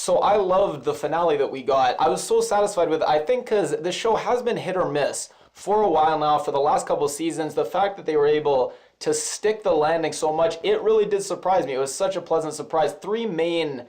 So I loved the finale that we got. I was so satisfied with it. I think because the show has been hit or miss for a while now, for the last couple of seasons. The fact that they were able to stick the landing so much, it really did surprise me. It was such a pleasant surprise. Three main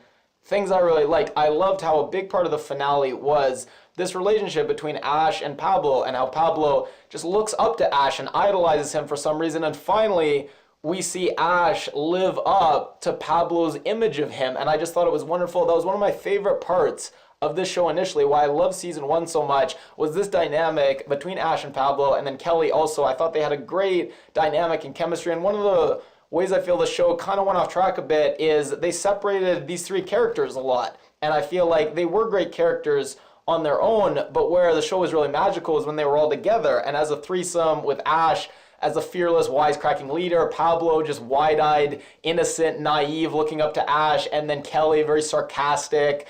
things I really liked. I loved how a big part of the finale was this relationship between Ash and Pablo, and how Pablo just looks up to Ash and idolizes him for some reason. And finally, we see Ash live up to Pablo's image of him. And I just thought it was wonderful. That was one of my favorite parts of this show initially. Why I love season 1 so much was this dynamic between Ash and Pablo, and then Kelly also. I thought they had a great dynamic and chemistry. And one of the ways I feel the show kind of went off track a bit is they separated these three characters a lot. And I feel like they were great characters on their own, but where the show was really magical is when they were all together. And as a threesome with Ash as a fearless, wisecracking leader, Pablo just wide-eyed, innocent, naive, looking up to Ash, and then Kelly very sarcastic,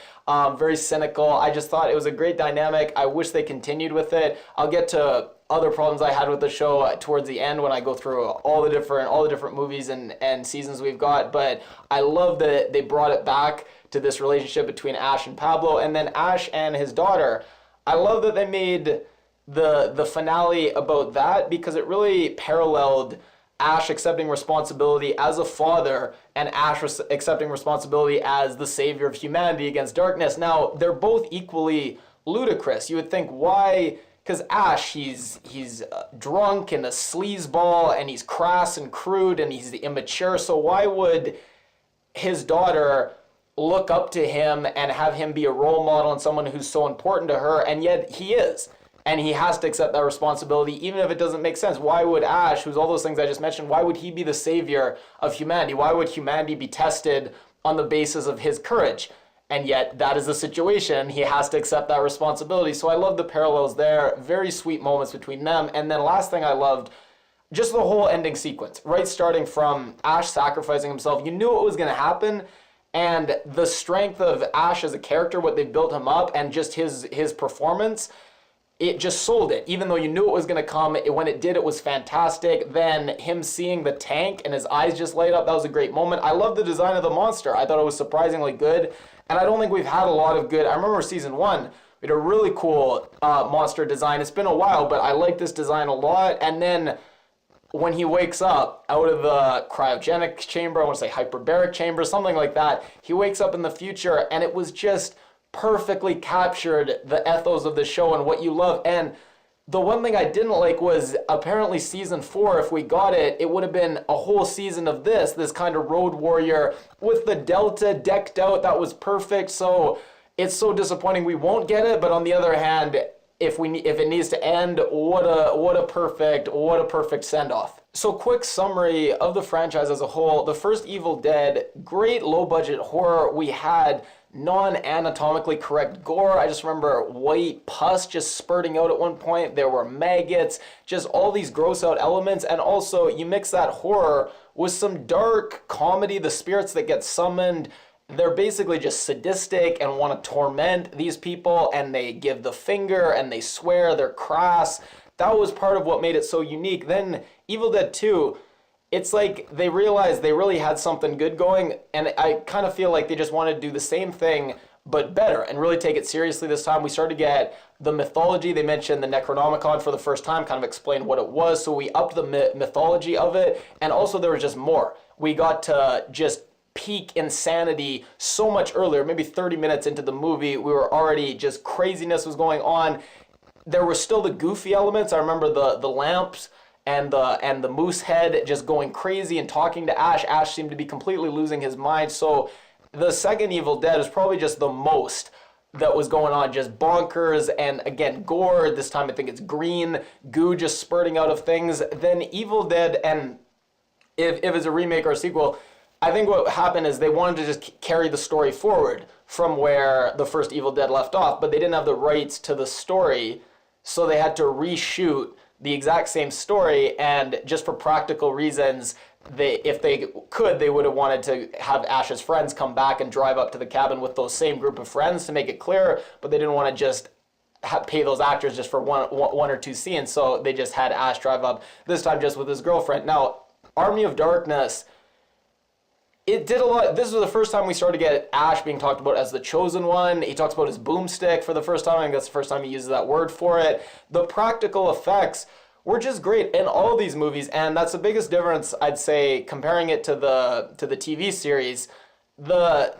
very cynical. I just thought it was a great dynamic. I wish they continued with it. I'll get to other problems I had with the show towards the end when I go through all the different movies and seasons we've got, but I love that they brought it back to this relationship between Ash and Pablo, and then Ash and his daughter. I love that they made the finale about that, because it really paralleled Ash accepting responsibility as a father and Ash accepting responsibility as the savior of humanity against darkness. Now, they're both equally ludicrous. You would think, why? Because Ash, he's drunk and a sleazeball, and he's crass and crude, and he's immature, so why would his daughter look up to him and have him be a role model and someone who's so important to her? And yet he is. And he has to accept that responsibility, even if it doesn't make sense. Why would Ash, who's all those things I just mentioned, why would he be the savior of humanity? Why would humanity be tested on the basis of his courage? And yet that is the situation. He has to accept that responsibility. So I love the parallels there. Very sweet moments between them. And then last thing I loved, just the whole ending sequence, right? Starting from Ash sacrificing himself. You knew it was going to happen. And the strength of Ash as a character, what they built him up, and just his performance, it just sold it. Even though you knew it was going to come, when it did, it was fantastic. Then him seeing the tank and his eyes just light up, that was a great moment. I love the design of the monster. I thought it was surprisingly good. And I don't think we've had a lot of good. I remember season 1, we had a really cool monster design. It's been a while, but I like this design a lot. And then when he wakes up out of the cryogenic chamber, I want to say hyperbaric chamber, something like that, he wakes up in the future, and it was just perfectly captured the ethos of the show and what you love. And the one thing I didn't like was apparently season 4, if we got it, it would have been a whole season of this kind of road warrior with the Delta decked out. That was perfect. So it's so disappointing we won't get it. But on the other hand, if it needs to end, what a perfect send-off. So quick summary of the franchise as a whole. The first Evil Dead, great low-budget horror. We had non-anatomically correct gore. I just remember white pus just spurting out at one point. There were maggots, just all these gross out elements. And also you mix that horror with some dark comedy. The spirits that get summoned, they're basically just sadistic and want to torment these people, and they give the finger and they swear, they're crass. That was part of what made it so unique. Then Evil Dead 2, it's like they realized they really had something good going, and I kind of feel like they just wanted to do the same thing but better and really take it seriously this time. We started to get the mythology. They mentioned the Necronomicon for the first time, kind of explained what it was, so we upped the mythology of it, and also there was just more. We got to just peak insanity so much earlier, maybe 30 minutes into the movie. We were already just craziness was going on. There were still the goofy elements. I remember the lamps and the moose head just going crazy and talking to Ash. Ash seemed to be completely losing his mind. So the second Evil Dead is probably just the most that was going on, just bonkers, and again, gore. This time I think it's green, goo just spurting out of things. Then Evil Dead, and if it's a remake or a sequel, I think what happened is they wanted to just carry the story forward from where the first Evil Dead left off, but they didn't have the rights to the story, so they had to reshoot the exact same story. And just for practical reasons, if they could, they would have wanted to have Ash's friends come back and drive up to the cabin with those same group of friends to make it clear, but they didn't want to just pay those actors just for one or two scenes, so they just had Ash drive up, this time just with his girlfriend. Now, Army of Darkness, It did a lot. This was the first time we started to get Ash being talked about as the chosen one. He talks about his boomstick for the first time. I think that's the first time he uses that word for it. The practical effects were just great in all of these movies, and that's the biggest difference, I'd say, comparing it to the TV series. The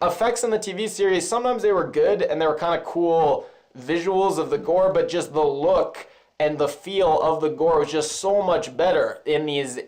effects in the TV series, sometimes they were good and they were kind of cool visuals of the gore, but just the look and the feel of the gore was just so much better in these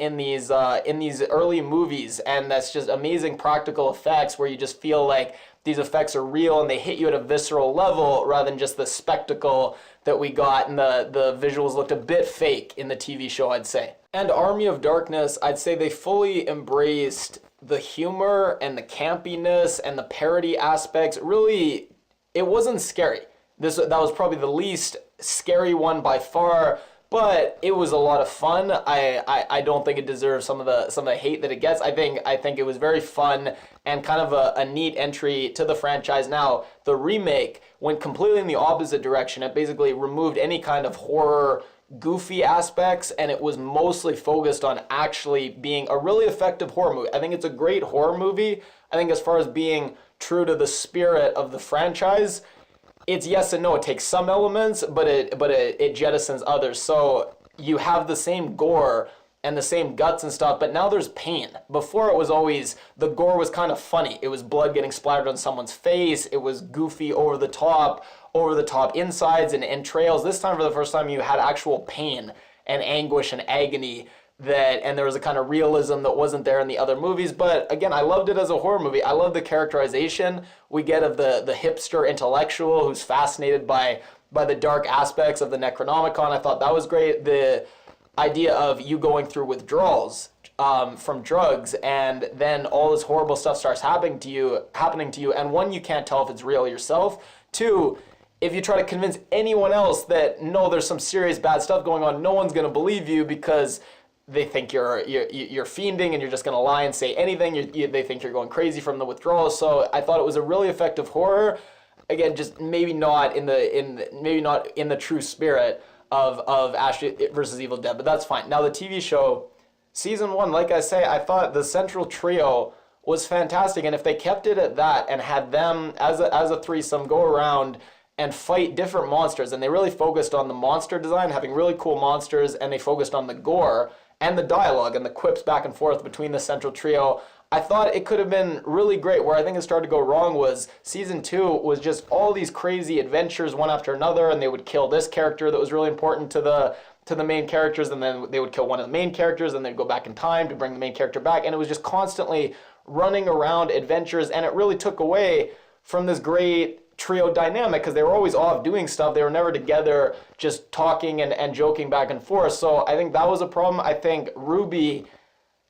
early movies, and that's just amazing practical effects where you just feel like these effects are real and they hit you at a visceral level rather than just the spectacle that we got, and the visuals looked a bit fake in the TV show, I'd say. And Army of Darkness, I'd say they fully embraced the humor and the campiness and the parody aspects. Really, it wasn't scary. That was probably the least scary one by far, but it was a lot of fun. I don't think it deserves some of the hate that it gets. I think it was very fun and kind of a neat entry to the franchise. Now, the remake went completely in the opposite direction. It basically removed any kind of horror goofy aspects, and it was mostly focused on actually being a really effective horror movie. I think it's a great horror movie. I think as far as being true to the spirit of the franchise, it's yes and no. It takes some elements, but it jettisons others. So you have the same gore and the same guts and stuff, but now there's pain. Before it was always, the gore was kind of funny. It was blood getting splattered on someone's face. It was goofy, over the top insides and entrails. This time, for the first time, you had actual pain and anguish and agony, and there was a kind of realism that wasn't there in the other movies. But again, I loved it as a horror movie. I love the characterization we get of the hipster intellectual who's fascinated by the dark aspects of the Necronomicon. I thought that was great. The idea of you going through withdrawals from drugs, and then all this horrible stuff starts happening to you, and one, you can't tell if it's real yourself. Two, if you try to convince anyone else that no, there's some serious bad stuff going on, no one's going to believe you because they think you're fiending and you're just going to lie and say anything. They think you're going crazy from the withdrawal. So I thought it was a really effective horror. Again, just maybe not in the true spirit of Ash versus Evil Dead, but that's fine. Now the TV show, season 1, like I say, I thought the central trio was fantastic, and if they kept it at that and had them as a threesome go around and fight different monsters, and they really focused on the monster design, having really cool monsters, and they focused on the gore and the dialogue and the quips back and forth between the central trio, I thought it could have been really great. Where I think it started to go wrong was season 2 was just all these crazy adventures one after another, and they would kill this character that was really important to the main characters, and then they would kill one of the main characters, and they'd go back in time to bring the main character back, and it was just constantly running around adventures, and it really took away from this great trio dynamic because they were always off doing stuff. They were never together just talking and joking back and forth. So I think that was a problem. I think Ruby,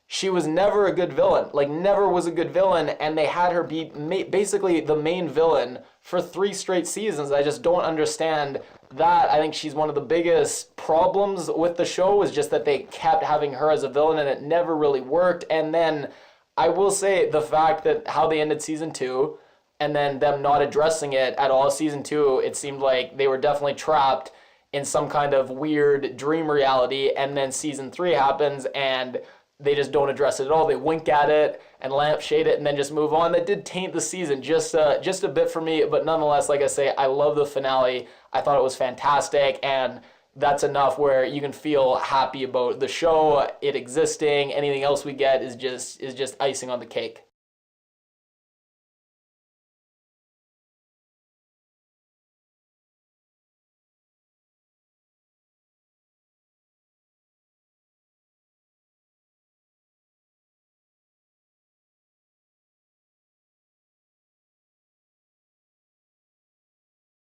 she was never a good villain, never was a good villain, and they had her be basically the main villain for 3 straight seasons. I just don't understand that. I think she's one of the biggest problems with the show, was just that they kept having her as a villain and it never really worked. And then I will say the fact that how they ended season 2 and then them not addressing it at all. Season 2, it seemed like they were definitely trapped in some kind of weird dream reality, and then season 3 happens and they just don't address it at all. They wink at it and lampshade it and then just move on. That did taint the season just a bit for me, but nonetheless, like I say, I love the finale. I thought it was fantastic, and that's enough where you can feel happy about the show, it existing. Anything else we get is just icing on the cake.